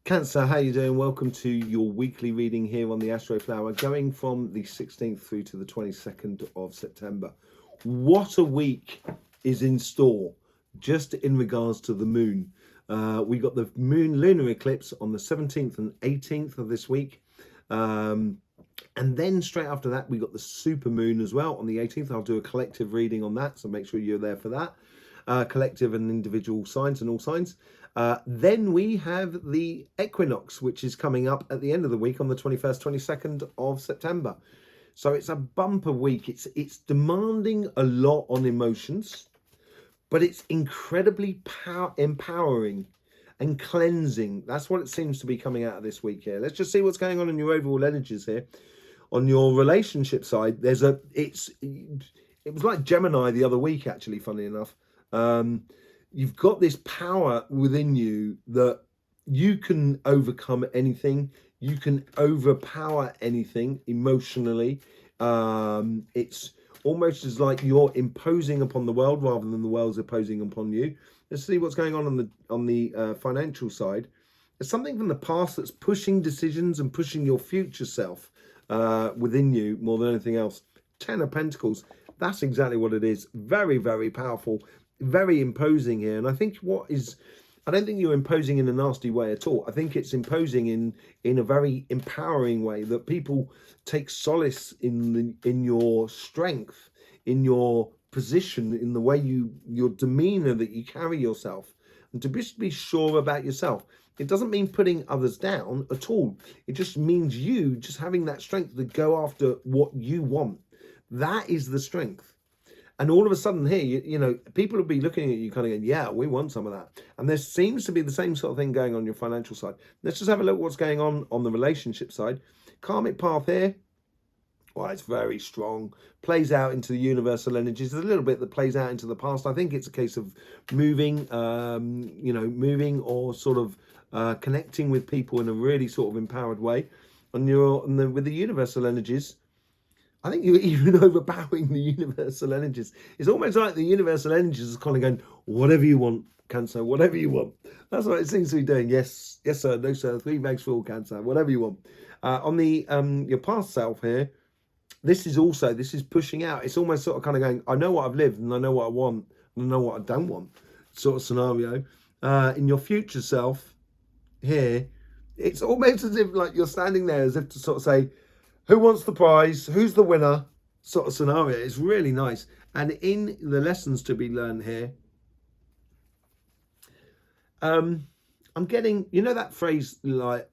Cancer, how you doing? Welcome to your weekly reading here on the Astroflower, going from the 16th through to the 22nd of September. What a week is in store just in regards to the moon. We got the moon lunar eclipse on the 17th and 18th of this week. And then straight after that, we got the super moon as well on the 18th. I'll do a collective reading on that, so make sure you're there for that. Collective and individual signs and all signs. Then we have the equinox, which is coming up at the end of the week on the 21st, 22nd of September. So it's a bumper week. It's demanding a lot on emotions, but it's incredibly empowering and cleansing. That's what it seems to be coming out of this week here. Let's just see what's going on in your overall energies here. On your relationship side, it was like Gemini the other week, actually, funny enough. You've got this power within you that you can overcome anything. You can overpower anything emotionally. It's almost as like you're imposing upon the world rather than the world's imposing upon you. Let's see what's going on the financial side. There's something from the past that's pushing decisions and pushing your future self within you more than anything else. 10 of Pentacles. That's exactly what it is. Very, very powerful. Very imposing here. And I think I don't think you're imposing in a nasty way at all. I think it's imposing in a very empowering way that people take solace in your strength, in your position, in the way your demeanor that you carry yourself, and to be sure about yourself. It doesn't mean putting others down at all. It just means you just having that strength to go after what you want. That is the strength. And all of a sudden here, you know, people will be looking at you kind of going, yeah, we want some of that. And there seems to be the same sort of thing going on your financial side. Let's just have a look at what's going on the relationship side. Karmic path here. Well, it's very strong. Plays out into the universal energies. There's a little bit that plays out into the past. I think it's a case of moving, moving or sort of connecting with people in a really sort of empowered way. With the universal energies, I think you're even overpowering the universal energies. It's almost like the universal energies is kind of going, whatever you want, Cancer, whatever you want. That's what it seems to be doing. Yes, yes, sir, no, sir, 3 bags full, Cancer, whatever you want. On the your past self here, this is pushing out. It's almost sort of kind of going, I know what I've lived and I know what I want and I know what I don't want sort of scenario. In your future self here, it's almost as if like you're standing there as if to sort of say, who wants the prize? Who's the winner? Sort of scenario. It's really nice. And in the lessons to be learned here, I'm getting, you know that phrase like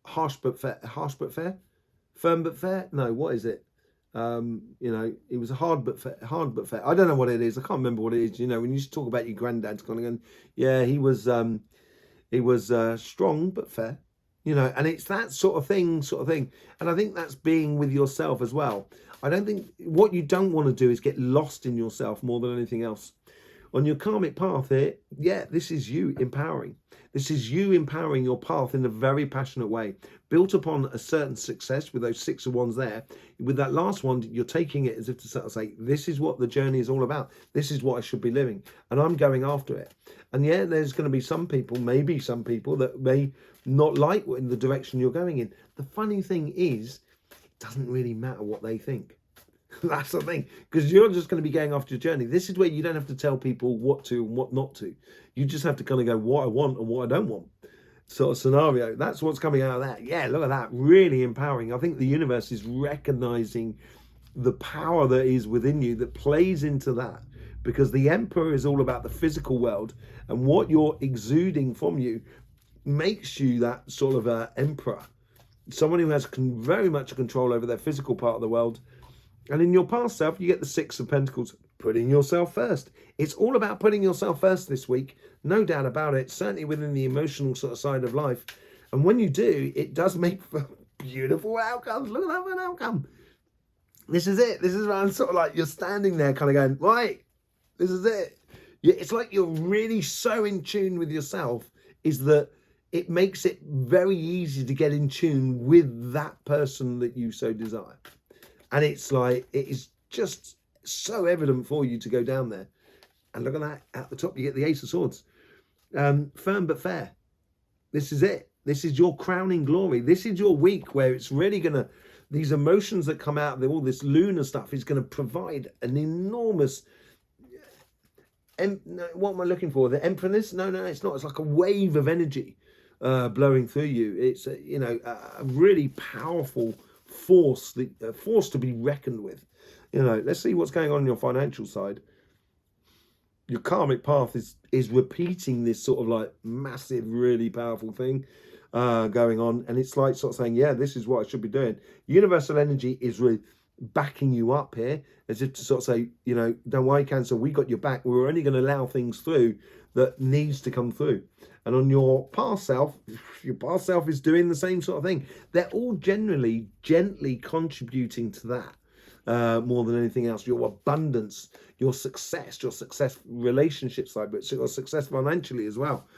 harsh but fair, firm but fair. No, what is it? It was hard but fair. I don't know what it is. I can't remember what it is. You know, when you talk about your granddad's kind of going, yeah, he was strong but fair. You know, and it's that sort of thing. And I think that's being with yourself as well. I don't think what you don't want to do is get lost in yourself more than anything else. On your karmic path here, yeah, this is you empowering. This is you empowering your path in a very passionate way, built upon a certain success with those 6 of Wands there. With that last one, you're taking it as if to sort of say, this is what the journey is all about. This is what I should be living. And I'm going after it. And yeah, there's going to be some people, maybe some people that may not like in the direction you're going in. The funny thing is, it doesn't really matter what they think. That's the thing, because you're just going to be going after your journey. This is where you don't have to tell people what to and what not to. You just have to kind of go what I want and what I don't want sort of scenario. That's what's coming out of that. Yeah, look at that. Really empowering. I think the universe is recognizing the power that is within you that plays into that, because the Emperor is all about the physical world, and what you're exuding from you makes you that sort of emperor, someone who has very much control over their physical part of the world. And in your past self, you get the 6 of Pentacles, putting yourself first. It's all about putting yourself first this week, no doubt about it, certainly within the emotional sort of side of life. And when you do, it does make for beautiful outcomes. Look at that for an outcome. This is it. This is where I'm sort of like, you're standing there kind of going, right, this is it. It's like you're really so in tune with yourself, is that it makes it very easy to get in tune with that person that you so desire. And it's like, it is just so evident for you to go down there. And look at that, at the top, you get the Ace of Swords. Firm but fair. This is it. This is your crowning glory. This is your week where it's really going to, these emotions that come out of all this lunar stuff is going to provide an enormous, what am I looking for? The emperorness? No, it's not. It's like a wave of energy blowing through you. It's, a really powerful force, a force to be reckoned with. Let's see what's going on your financial side. Your karmic path is repeating this sort of like massive, really powerful thing going on. And it's like sort of saying, yeah, this is what I should be doing. Universal energy is really backing you up here, as if to sort of say, don't worry, Cancer, we got your back. We're only going to allow things through that needs to come through. And on your past self is doing the same sort of thing. They're all generally gently contributing to that. More than anything else, your abundance, your success relationship side, but your success financially as well.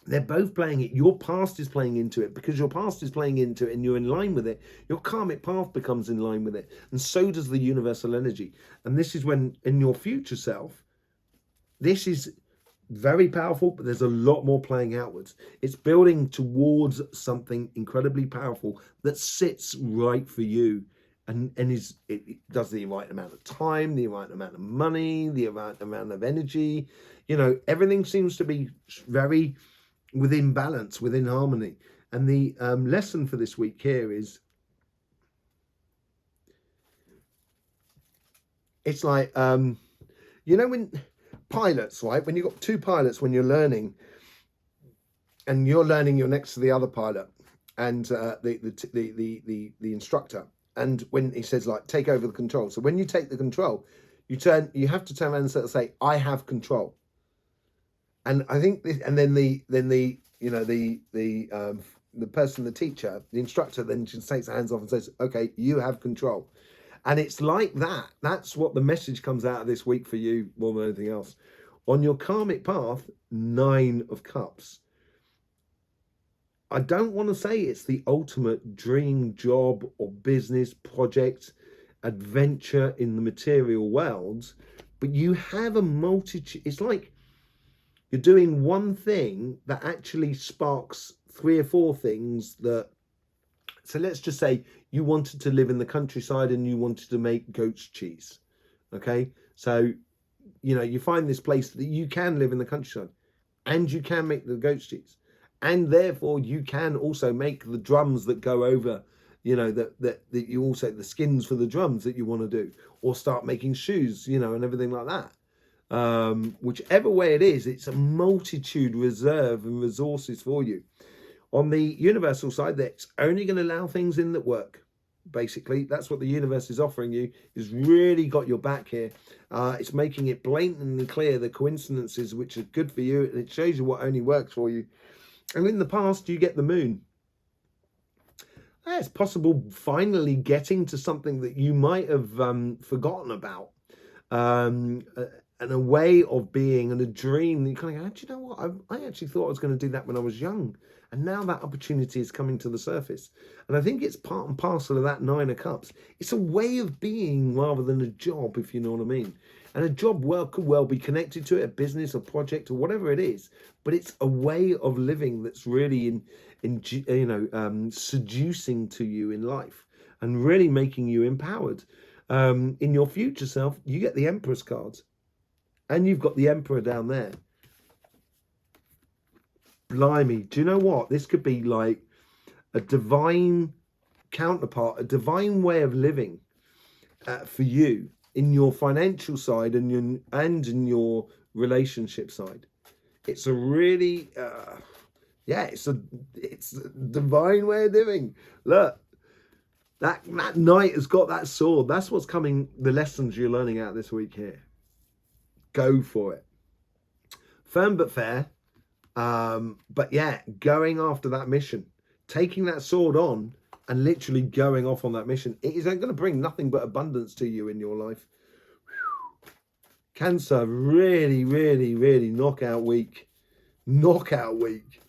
They're both playing it. Your past is playing into it. Because your past is playing into it and you're in line with it, your karmic path becomes in line with it. And so does the universal energy. And this is when, in your future self, this is very powerful, but there's a lot more playing outwards. It's building towards something incredibly powerful that sits right for you. And it does the right amount of time, the right amount of money, the right amount of energy. Everything seems to be very within balance, within harmony. And the lesson for this week here is, it's like, when pilots, right? When you've got two pilots, when you're learning, and you're next to the other pilot and the instructor. And when he says, like, take over the control. So when you take the control, you have to turn around and sort of say, I have control. And I think this, and then the person, the teacher, the instructor, then just takes the hands off and says, okay, you have control. And it's like that. That's what the message comes out of this week for you more than anything else. On your karmic path, 9 of Cups. I don't want to say it's the ultimate dream job or business project, adventure in the material world, but you have a multitude. It's like you're doing one thing that actually sparks 3 or 4 things that, so let's just say you wanted to live in the countryside and you wanted to make goat's cheese. Okay. So, you find this place that you can live in the countryside and you can make the goat's cheese. And therefore, you can also make the drums that go over, that you also, the skins for the drums that you want to do, or start making shoes, and everything like that. Whichever way it is, it's a multitude reserve and resources for you. On the universal side, that's only going to allow things in that work. Basically, that's what the universe is offering you, is really got your back here. It's making it blatantly clear the coincidences which are good for you, and it shows you what only works for you. And in the past, you get the moon. It's possible finally getting to something that you might have forgotten about. And a way of being and a dream. And you kind of go, do you know what? I actually thought I was going to do that when I was young. And now that opportunity is coming to the surface. And I think it's part and parcel of that 9 of Cups. It's a way of being rather than a job, if you know what I mean. And a job could well be connected to it, a business, a project, or whatever it is. But it's a way of living that's really seducing to you in life and really making you empowered. In your future self, you get the Empress cards. And you've got the Emperor down there. Blimey, do you know what? This could be like a divine counterpart, a divine way of living for you in your financial side and in your relationship side. It's a really, it's a divine way of living. Look, that knight has got that sword. That's what's coming, the lessons you're learning out this week here. Go for it. Firm but fair. But yeah, going after that mission, taking that sword on and literally going off on that mission. It is going to bring nothing but abundance to you in your life. Whew. Cancer, really, really, really knockout week. Knockout week.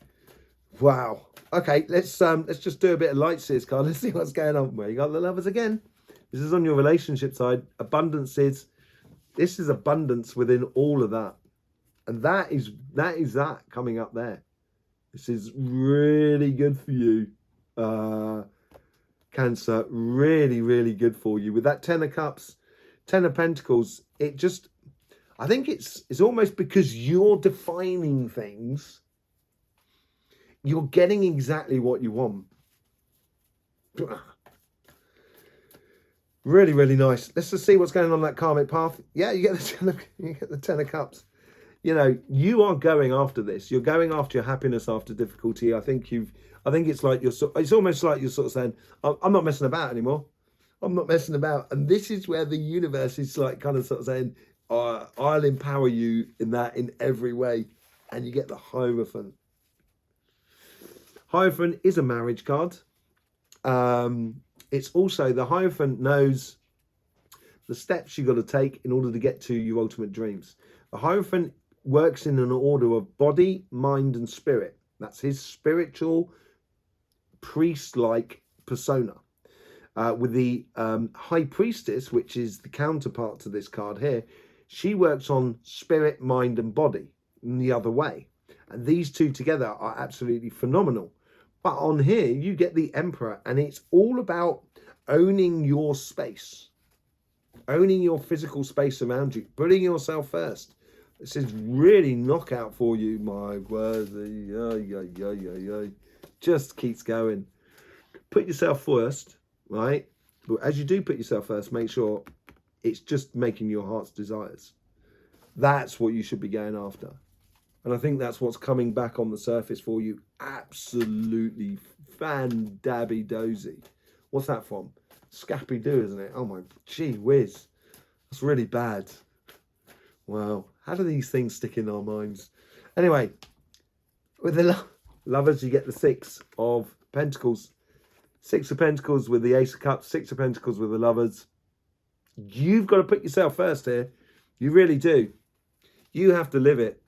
Wow. Okay, let's just do a bit of light seers card. Let's see what's going on. Where you got the Lovers again. This is on your relationship side. This is abundance within all of that. And that is that coming up there. This is really good for you, Cancer. Really, really good for you. With that Ten of Cups, Ten of Pentacles, it just, I think it's almost because you're defining things, you're getting exactly what you want. Really, really nice. Let's just see what's going on that karmic path. Yeah, you get the Ten of Cups. You know, you are going after this. You're going after your happiness after difficulty. I think it's like it's almost like you're sort of saying, I'm not messing about anymore. I'm not messing about. And this is where the universe is like kind of sort of saying, I'll empower you in every way. And you get the Hierophant. Hierophant is a marriage card. It's also, the Hierophant knows the steps you've got to take in order to get to your ultimate dreams. The Hierophant works in an order of body, mind, and spirit. That's his spiritual, priest-like persona. With the High Priestess, which is the counterpart to this card here, she works on spirit, mind, and body in the other way. And these two together are absolutely phenomenal. But on here, you get the Emperor, and it's all about owning your space, owning your physical space around you, putting yourself first. This is really knockout for you, my word. Just keeps going. Put yourself first, right? But as you do put yourself first, make sure it's just making your heart's desires. That's what you should be going after. And I think that's what's coming back on the surface for you. Absolutely fan-dabby-dozy. What's that from? Scrappy-Doo, isn't it? Oh my, gee whiz. That's really bad. Wow. How do these things stick in our minds? Anyway, with the lovers, you get the Six of Pentacles. Six of Pentacles with the Ace of Cups. Six of Pentacles with the lovers. You've got to put yourself first here. You really do. You have to live it.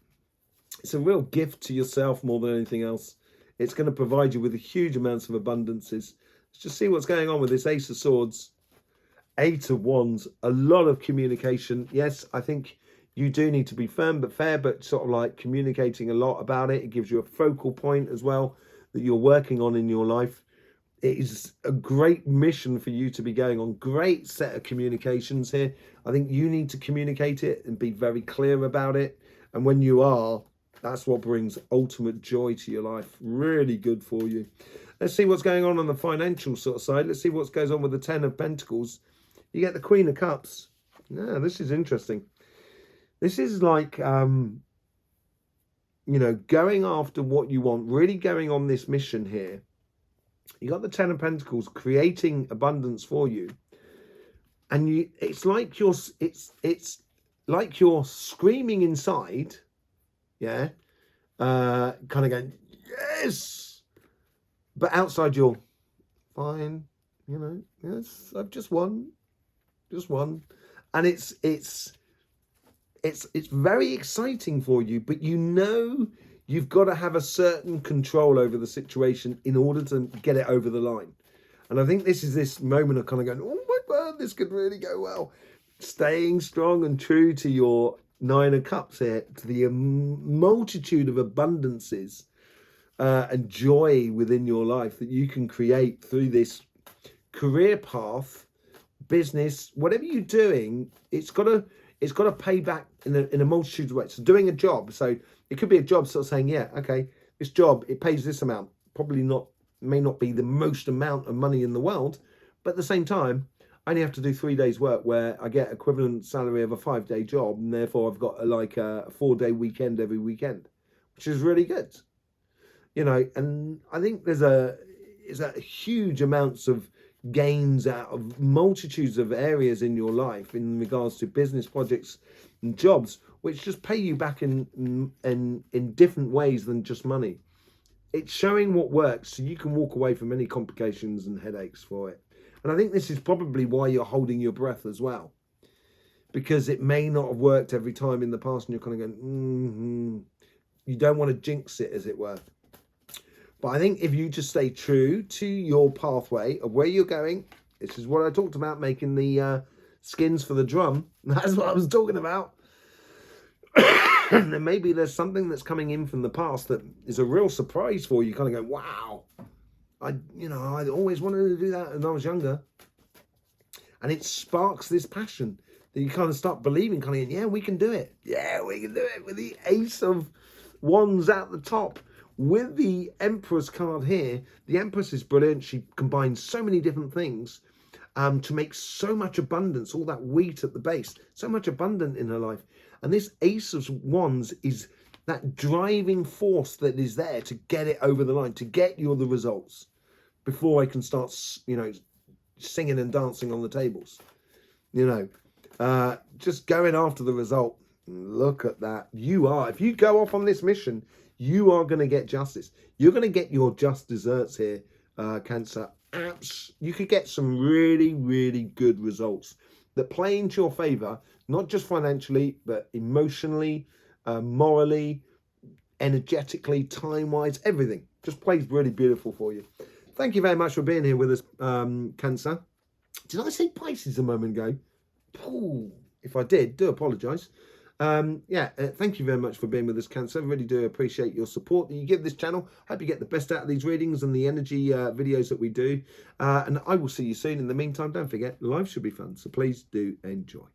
It's a real gift to yourself more than anything else. It's going to provide you with huge amounts of abundances. Let's just see what's going on with this Ace of Swords. Eight of Wands. A lot of communication. Yes, I think you do need to be firm but fair, but sort of like communicating a lot about it. It gives you a focal point as well that you're working on in your life. It is a great mission for you to be going on. Great set of communications here. I think you need to communicate it and be very clear about it. And when you are, that's what brings ultimate joy to your life. Really good for you. Let's see what's going on the financial sort of side. Let's see what goes on with the Ten of Pentacles. You get the Queen of Cups. Yeah, this is interesting. This is like, you know, going after what you want. Really going on this mission here. You got the Ten of Pentacles creating abundance for you. And it's like you're screaming inside. Yeah, kind of going, yes, but outside you're fine, you know, yes, I've just won, and it's very exciting for you, but you know you've got to have a certain control over the situation in order to get it over the line. And I think this is this moment of kind of going, oh my God, this could really go well. Staying strong and true to your Nine of Cups here, to the multitude of abundances and joy within your life that you can create through this career path, business, whatever you're doing. It's got to pay back in a multitude of ways. So doing a job, so it could be a job sort of saying, yeah, okay, this job, it pays this amount. Probably may not be the most amount of money in the world, but at the same time, I only have to do 3 days work where I get equivalent salary of a 5-day job, and therefore I've got a 4-day weekend every weekend, which is really good, you know. And I think there's a huge amounts of gains out of multitudes of areas in your life in regards to business projects and jobs, which just pay you back in different ways than just money. It's showing what works, so you can walk away from any complications and headaches for it. And I think this is probably why you're holding your breath as well, because it may not have worked every time in the past, and you're kind of going, You don't want to jinx it, as it were. But I think if you just stay true to your pathway of where you're going, this is what I talked about, making the skins for the drum. That's what I was talking about. And maybe there's something that's coming in from the past that is a real surprise for you. Kind of go, wow, I always wanted to do that when I was younger. And it sparks this passion that you kind of start believing, kind of, yeah, we can do it. Yeah, we can do it with the Ace of Wands at the top. With the Empress card here, the Empress is brilliant. She combines so many different things to make so much abundance, all that wheat at the base, so much abundant in her life. And this Ace of Wands is that driving force that is there to get it over the line, to get you the results before I can start, singing and dancing on the tables. Just going after the result. Look at that. If you go off on this mission, you are going to get justice. You're going to get your just desserts here, Cancer. You could get some really, really good results that play into your favor, not just financially, but emotionally, morally, energetically, time-wise, everything. Just plays really beautiful for you. Thank you very much for being here with us, Cancer. Did I say Pisces a moment ago? Ooh, if I did, do apologise. Thank you very much for being with us, Cancer. Really do appreciate your support that you give this channel. Hope you get the best out of these readings and the energy videos that we do. And I will see you soon. In the meantime, don't forget, life should be fun. So please do enjoy.